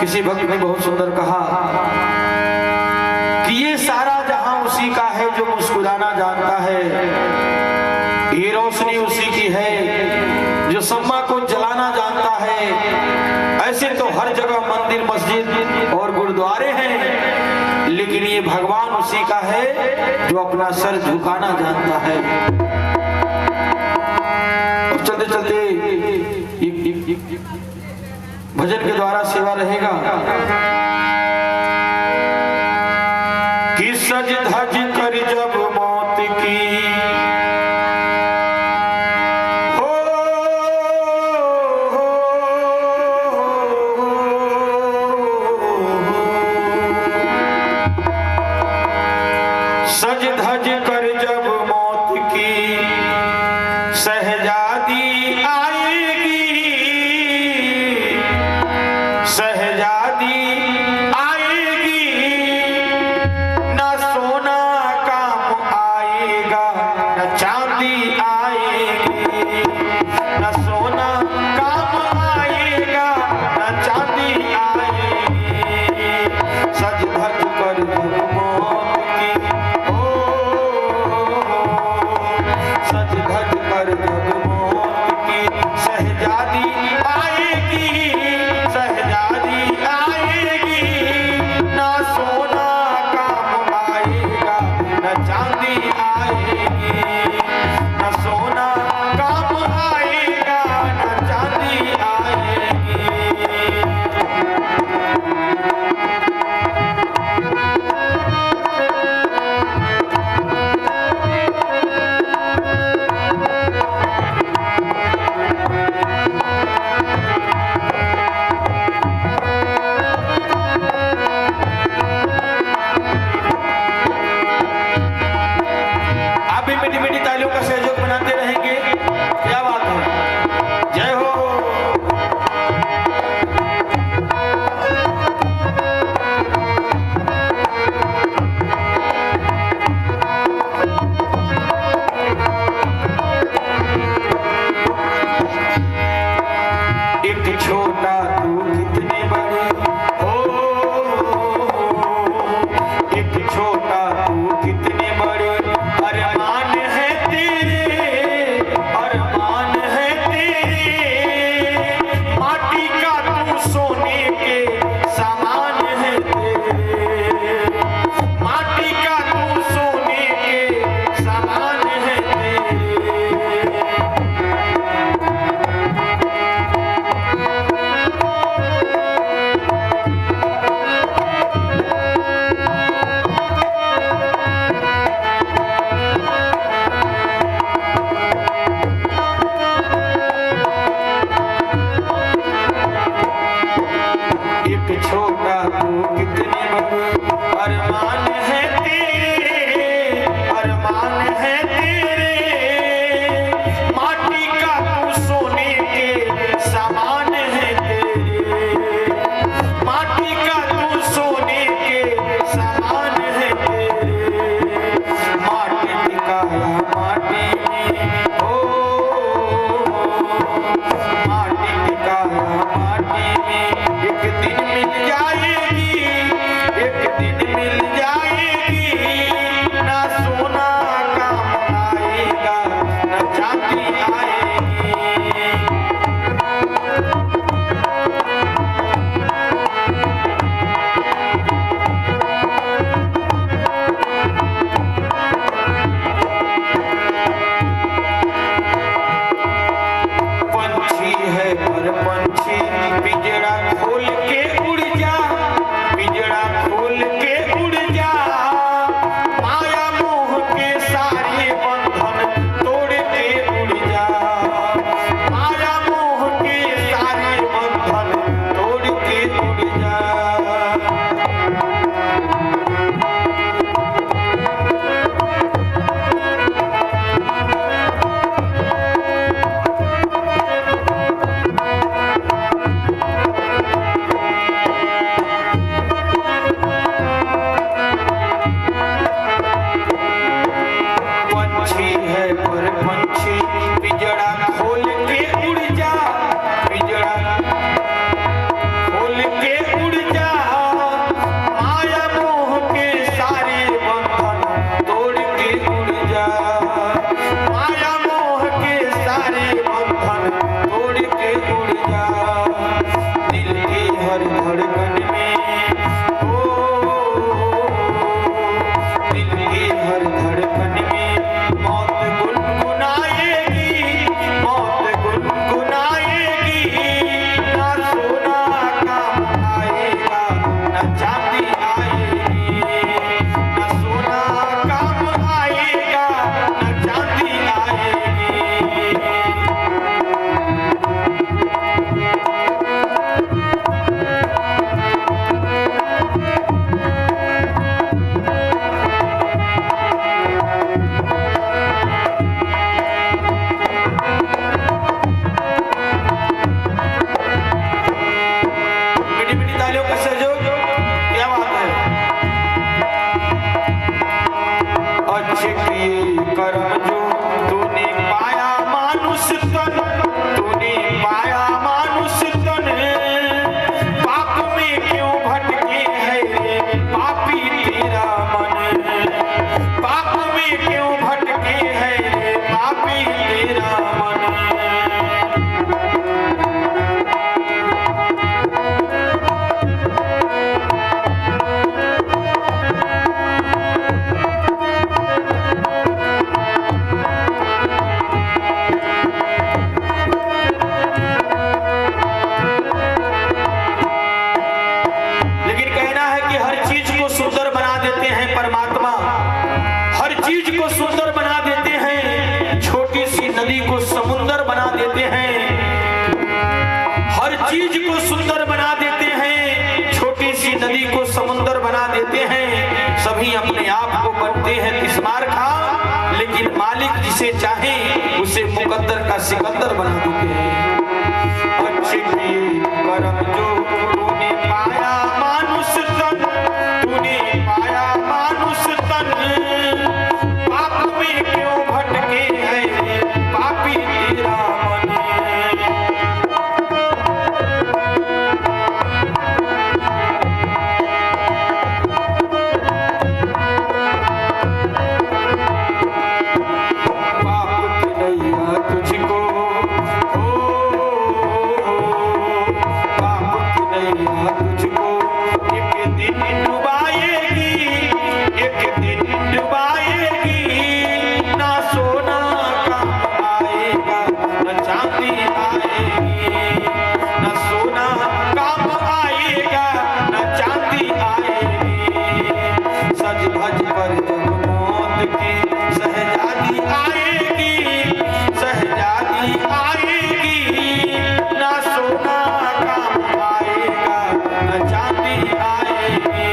किसी भक्त ने बहुत सुंदर कहा कि ये सारा जहां उसी का है जो मुस्कुराना जानता है, ये रोशनी उसी की है जो सम्मा को जलाना जानता है। ऐसे तो हर जगह मंदिर मस्जिद और गुरुद्वारे हैं, लेकिन ये भगवान उसी का है जो अपना सर झुकाना जानता है। और चलते चलते भजन के द्वारा सेवा रहेगा कि सज धज कर जब मौत की सज धज कर जब मौत की सहजादी आएगी, सहजादी आएगी, न सोना काम आएगा न चांदी आएगी, न सोना काम आएगा न चांदी आएगी। सज धज कर जब मौत की सज धज कर जब मौत की सहजादी आएगी, सहजादी आएगी, ना सोना काम आएगा न चांदी आएगी, न सोना काम आएगा न चांदी आएगी। तन, तूने पाया मानुष तन, पाप में क्यों भटके है रे पापी तेरा मन, पाप में क्यों भटके है रे पापी तेरा मन। सुंदर बना देते हैं, छोटी सी नदी को समुंदर बना देते हैं, हर चीज को सुंदर बना देते हैं, छोटी सी नदी को समुंदर बना देते हैं। सभी अपने आप को बनते हैं तिस्मार खा, लेकिन मालिक जिसे चाहे उसे मुकद्दर का सिकंदर बना देते हैं। अच्छे किए कर्म जो तूने पाया मानुष तन, तूने पाया मानुष तन, क्यों भटके है पापी तेरा मन। पाप की नैया तुझको पाप की नैया तुझको एक दिन डुबाएगी, एक दिन डुबाएगी। ना सोना काम आएगा न चांदी आएगी, न सोना काम आएगा न चांदी आएगी। सज धज कर जब मौत की शहजादी आएगी, शहजादी आएगी। ना सोना काम आएगा न चांदी आएगी।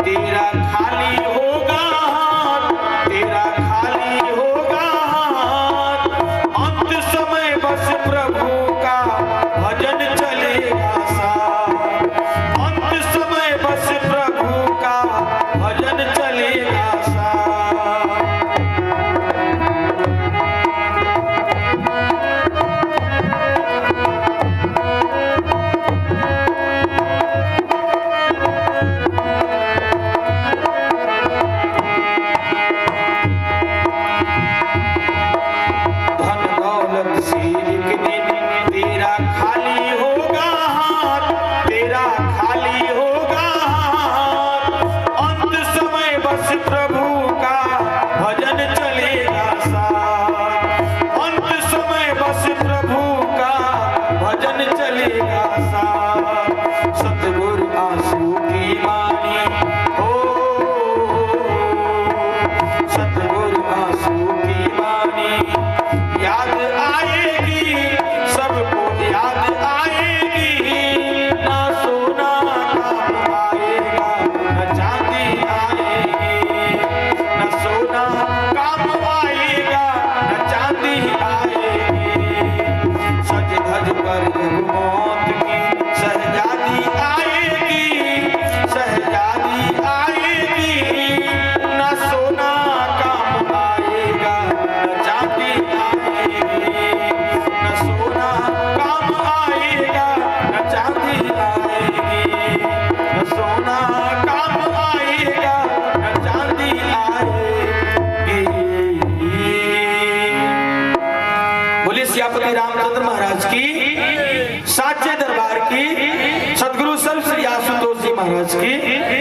तेरा खाली होगा हाथ, तेरा खाली होगा हाथ। अंत समय बस प्रभु का भजन चलेगा साथ, अंत समय बस प्रभु का भजन चलेगा साथ। तेरा खाली होगा हाथ, तेरा खाली होगा हाथ। अंत समय बस प्रभु का भजन चलेगा साथ, अंत समय बस प्रभु का भजन चलेगा साथ। सतगुरु आंसू की वाणी हो, सतगुरु आंसू की वाणी याद आएगी, सबको याद आएगी। ना सोना काम आएगा न चांदी आएगी, न सोना काम आएगा न चांदी आएगी। सज धज कर जब मौत की शहजादी आएगी, शहजादी आएगी। न सोना काम आएगा न चांदी आएगी, न सोना काम आएगा न चांदी आएगी, न सोना काम आएगा न चांदी आएगी। बोले सियापति रामचंद्र महाराज की, साचे दरबार की, सदगुरु सर्व श्री आशुतोष जी महाराज की।